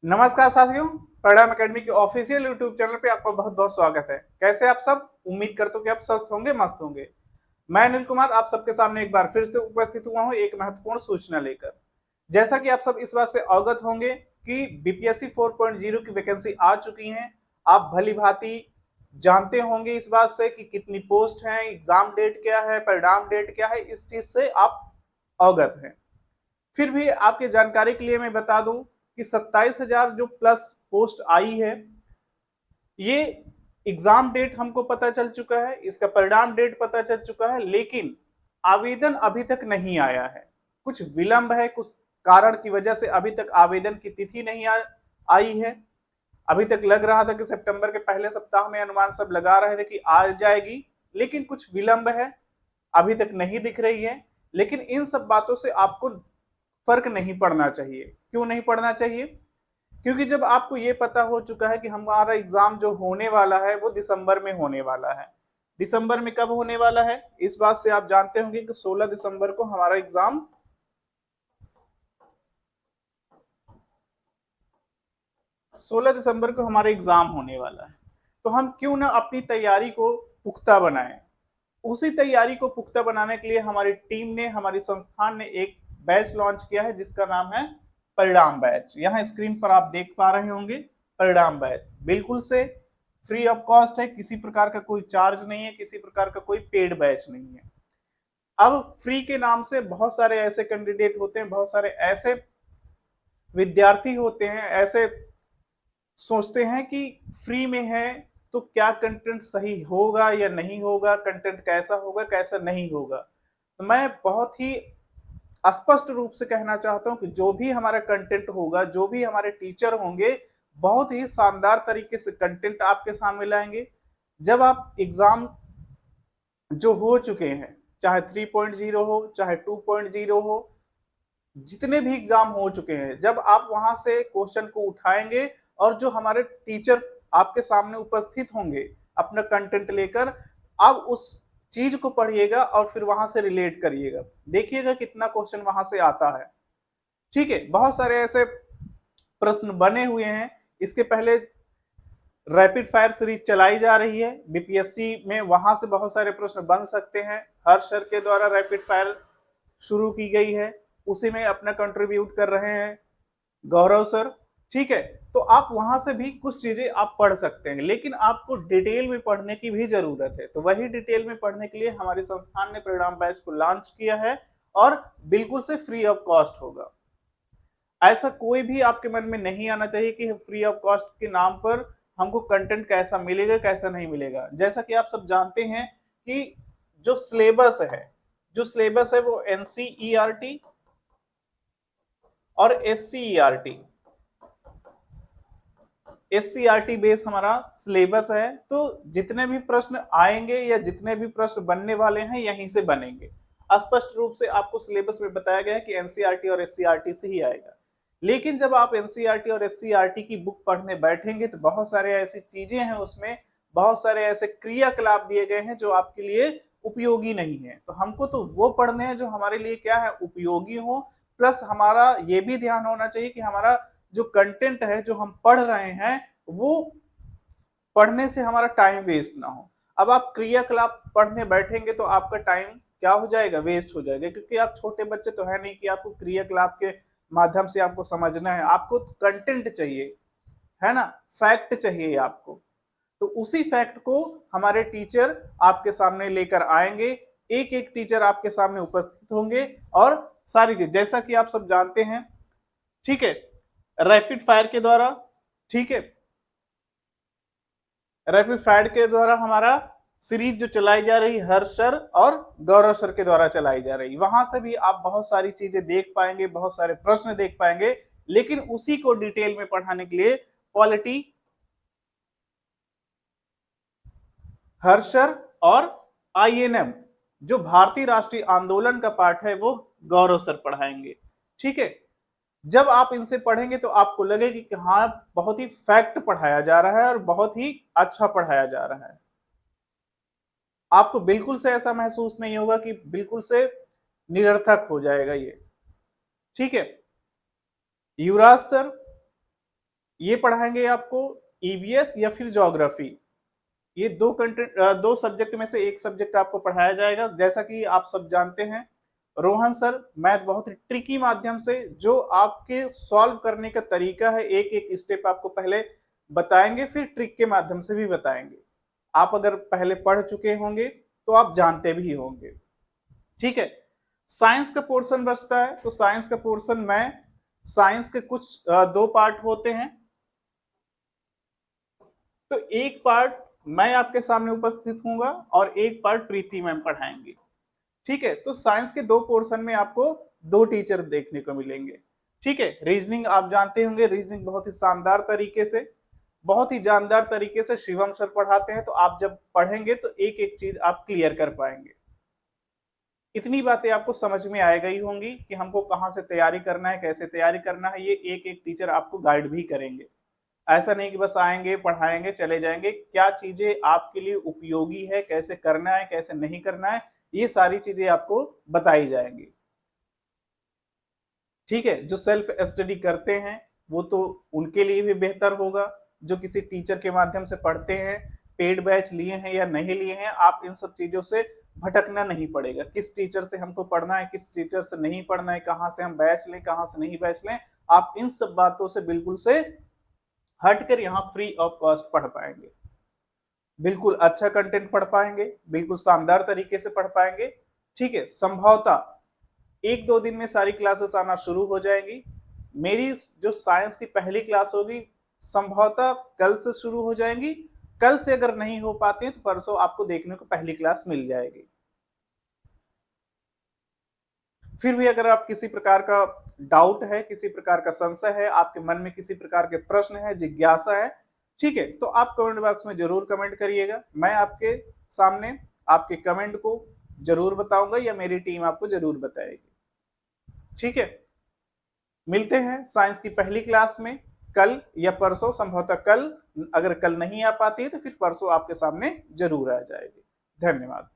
नमस्कार साथियों, परिणाम एकेडमी के ऑफिशियल यूट्यूब चैनल पे आपका बहुत बहुत स्वागत है। कैसे आप सब? उम्मीद करता हूं कि आप स्वस्थ होंगे, मस्त होंगे। मैं अनिल कुमार आप सबके सामने एक बार फिर से उपस्थित हुआ हूं एक महत्वपूर्ण सूचना लेकर। जैसा कि आप सब इस बात से अवगत होंगे कि बीपीएससी 4.0 की वैकेंसी आ चुकी है। आप भली भांति जानते होंगे इस बात से कि कितनी पोस्ट है, एग्जाम डेट क्या है, परिणाम डेट क्या है, इस चीज से आप अवगत हैं। फिर भी आपके जानकारी के लिए मैं बता दूं कि 27,000 जो प्लस पोस्ट आई है, ये एग्जाम डेट हमको पता चल चुका है, इसका परिणाम डेट पता चल चुका है, लेकिन आवेदन अभी तक नहीं आया है। कुछ विलंब है, कुछ कारण की वजह से अभी तक आवेदन की तिथि नहीं आई है। अभी तक लग रहा था कि सितंबर के पहले सप्ताह में, अनुमान सब लगा रहे थे कि आ जाएगी, लेकिन कुछ विलंब है, अभी तक नहीं दिख रही है। लेकिन इन सब बातों से आपको फर्क नहीं पड़ना चाहिए। क्यों नहीं पड़ना चाहिए? क्योंकि जब आपको ये पता हो चुका है कि हमारा एग्जाम जो होने वाला है वो दिसंबर में होने वाला है। दिसंबर में कब होने वाला है इस बात से आप जानते होंगे कि 16 दिसंबर को हमारा एग्जाम 16 दिसंबर को हमारा एग्जाम होने वाला है। तो हम क्यों ना अपनी तैयारी को पुख्ता बनाएं। उसी तैयारी को पुख्ता बनाने के लिए हमारी टीम ने, हमारी संस्थान ने एक बैच लॉन्च किया है जिसका नाम है परिणाम बैच। यहाँ स्क्रीन पर आप देख पा रहे होंगे परिणाम बैच बिल्कुल से फ्री ऑफ कॉस्ट है, किसी प्रकार का कोई चार्ज नहीं है, किसी प्रकार का कोई पेड बैच नहीं है। अब फ्री के नाम से बहुत सारे ऐसे कैंडिडेट होते हैं, बहुत सारे ऐसे विद्यार्थी होते हैं, ऐसे सोचते हैं कि फ्री में है तो क्या कंटेंट सही होगा या नहीं होगा, कंटेंट कैसा होगा कैसा नहीं होगा। तो मैं बहुत ही स्पष्ट रूप से कहना चाहता हूं कि जो भी हमारा कंटेंट होगा, जो भी हमारे टीचर होंगे, बहुत ही शानदार तरीके से कंटेंट आपके सामने लाएंगे। जब आप एग्जाम जो हो चुके हैं, चाहे 3.0 हो चाहे 2.0 हो, जितने भी एग्जाम हो चुके हैं, जब आप वहां से क्वेश्चन को उठाएंगे और जो हमारे टीचर आपके सामने उपस्थित होंगे अपना कंटेंट लेकर, आप उस चीज को पढ़िएगा और फिर वहां से रिलेट करिएगा, देखिएगा कितना क्वेश्चन वहां से आता है। ठीक है, बहुत सारे ऐसे प्रश्न बने हुए हैं। इसके पहले रैपिड फायर सीरीज चलाई जा रही है बीपीएससी में, वहां से बहुत सारे प्रश्न बन सकते हैं। हर्ष सर के द्वारा रैपिड फायर शुरू की गई है, उसी में अपना कंट्रीब्यूट कर रहे हैं गौरव सर। ठीक है, तो आप वहां से भी कुछ चीजें आप पढ़ सकते हैं, लेकिन आपको डिटेल में पढ़ने की भी जरूरत है। तो वही डिटेल में पढ़ने के लिए हमारे संस्थान ने परिणाम बैच को लॉन्च किया है और बिल्कुल से फ्री ऑफ कॉस्ट होगा। ऐसा कोई भी आपके मन में नहीं आना चाहिए कि फ्री ऑफ कॉस्ट के नाम पर हमको कंटेंट कैसा मिलेगा कैसा नहीं मिलेगा। जैसा कि आप सब जानते हैं कि जो सिलेबस है, जो सिलेबस है वो एनसीईआरटी और एससीईआरटी बेस हमारा सिलेबस है। तो जितने भी प्रश्न आएंगे या जितने भी प्रश्न बनने वाले हैं यहीं से बनेंगे। स्पष्ट रूप से आपको सिलेबस में बताया गया है कि एनसीईआरटी और एससीईआरटी से ही आएगा। लेकिन जब आप एनसीईआरटी और एससीईआरटी की बुक पढ़ने बैठेंगे तो बहुत सारे ऐसी चीजें हैं उसमें, बहुत सारे ऐसे क्रियाकलाप दिए गए हैं जो आपके लिए उपयोगी नहीं है। तो हमको तो वो पढ़ने हैं जो हमारे लिए क्या है, उपयोगी हो। प्लस हमारा ये भी ध्यान होना चाहिए कि हमारा जो कंटेंट है जो हम पढ़ रहे हैं वो पढ़ने से हमारा टाइम वेस्ट ना हो। अब आप क्रियाकलाप पढ़ने बैठेंगे तो आपका टाइम क्या हो जाएगा, वेस्ट हो जाएगा, क्योंकि आप छोटे बच्चे तो है नहीं कि आपको क्रियाकलाप के माध्यम से आपको समझना है। आपको कंटेंट चाहिए, है ना, फैक्ट चाहिए आपको। तो उसी फैक्ट को हमारे टीचर आपके सामने लेकर आएंगे। एक एक टीचर आपके सामने उपस्थित होंगे और सारी चीज जैसा कि आप सब जानते हैं, ठीक है, रैपिड फायर के द्वारा, ठीक है, रैपिड फायर के द्वारा हमारा सीरीज जो चलाई जा रही हर्ष सर और गौरव सर के द्वारा चलाई जा रही, वहां से भी आप बहुत सारी चीजें देख पाएंगे, बहुत सारे प्रश्न देख पाएंगे। लेकिन उसी को डिटेल में पढ़ाने के लिए पॉलिटी हर्ष सर और आईएनएम जो भारतीय राष्ट्रीय आंदोलन का पार्ट है वो गौरव सर पढ़ाएंगे। ठीक है, जब आप इनसे पढ़ेंगे तो आपको लगेगा कि हाँ, बहुत ही फैक्ट पढ़ाया जा रहा है और बहुत ही अच्छा पढ़ाया जा रहा है। आपको बिल्कुल से ऐसा महसूस नहीं होगा कि बिल्कुल से निरर्थक हो जाएगा ये। ठीक है, युवराज सर ये पढ़ाएंगे आपको ईवीएस या फिर ज्योग्राफी। ये दो कंटेंट, दो सब्जेक्ट में से एक सब्जेक्ट आपको पढ़ाया जाएगा। जैसा कि आप सब जानते हैं, रोहन सर मैथ बहुत ही ट्रिकी माध्यम से जो आपके सॉल्व करने का तरीका है, एक एक स्टेप आपको पहले बताएंगे, फिर ट्रिक के माध्यम से भी बताएंगे। आप अगर पहले पढ़ चुके होंगे तो आप जानते भी होंगे। ठीक है, साइंस का पोर्शन बचता है, तो साइंस का पोर्शन में साइंस के कुछ दो पार्ट होते हैं। तो एक पार्ट मैं आपके सामने उपस्थित हूंगा और एक पार्ट प्रीति मैम पढ़ाएंगे। ठीक है, तो साइंस के दो पोर्शन में आपको दो टीचर देखने को मिलेंगे। ठीक है, रीजनिंग आप जानते होंगे, रीजनिंग बहुत ही शानदार तरीके से, बहुत ही जानदार तरीके से शिवम सर पढ़ाते हैं। तो आप जब पढ़ेंगे तो एक एक चीज आप क्लियर कर पाएंगे। इतनी बातें आपको समझ में आ गई होंगी कि हमको कहाँ से तैयारी करना है, कैसे तैयारी करना है। ये एक एक टीचर आपको गाइड भी करेंगे। ऐसा नहीं कि बस आएंगे पढ़ाएंगे चले जाएंगे। क्या चीजें आपके लिए उपयोगी है, कैसे करना है, कैसे नहीं करना है, ये सारी चीजें आपको बताई जाएंगी। ठीक है, जो सेल्फ स्टडी करते हैं वो तो उनके लिए भी बेहतर होगा। जो किसी टीचर के माध्यम से पढ़ते हैं, पेड बैच लिए हैं या नहीं लिए हैं, आप इन सब चीजों से भटकना नहीं पड़ेगा। किस टीचर से हमको पढ़ना है, किस टीचर से नहीं पढ़ना है, कहाँ से हम बैच लें, कहाँ से नहीं बैच लें, आप इन सब बातों से बिल्कुल से हटकर यहाँ फ्री ऑफ कॉस्ट पढ़ पाएंगे। बिल्कुल अच्छा कंटेंट पढ़ पाएंगे, बिल्कुल शानदार तरीके से पढ़ पाएंगे। ठीक है, संभवतः एक दो दिन में सारी क्लासेस आना शुरू हो जाएंगी। मेरी जो साइंस की पहली क्लास होगी संभवतः कल से शुरू हो जाएंगी। कल से अगर नहीं हो पाते हैं तो परसों आपको देखने को पहली क्लास मिल जाएगी। फिर भी अगर आप किसी प्रकार का डाउट है, किसी प्रकार का संशय है, आपके मन में किसी प्रकार के प्रश्न है, जिज्ञासा है, ठीक है, तो आप कमेंट बॉक्स में जरूर कमेंट करिएगा। मैं आपके सामने आपके कमेंट को जरूर बताऊंगा या मेरी टीम आपको जरूर बताएगी। ठीक है, मिलते हैं साइंस की पहली क्लास में कल या परसों, संभवतः कल। अगर कल नहीं आ पाती है तो फिर परसों आपके सामने जरूर आ जाएगी। धन्यवाद।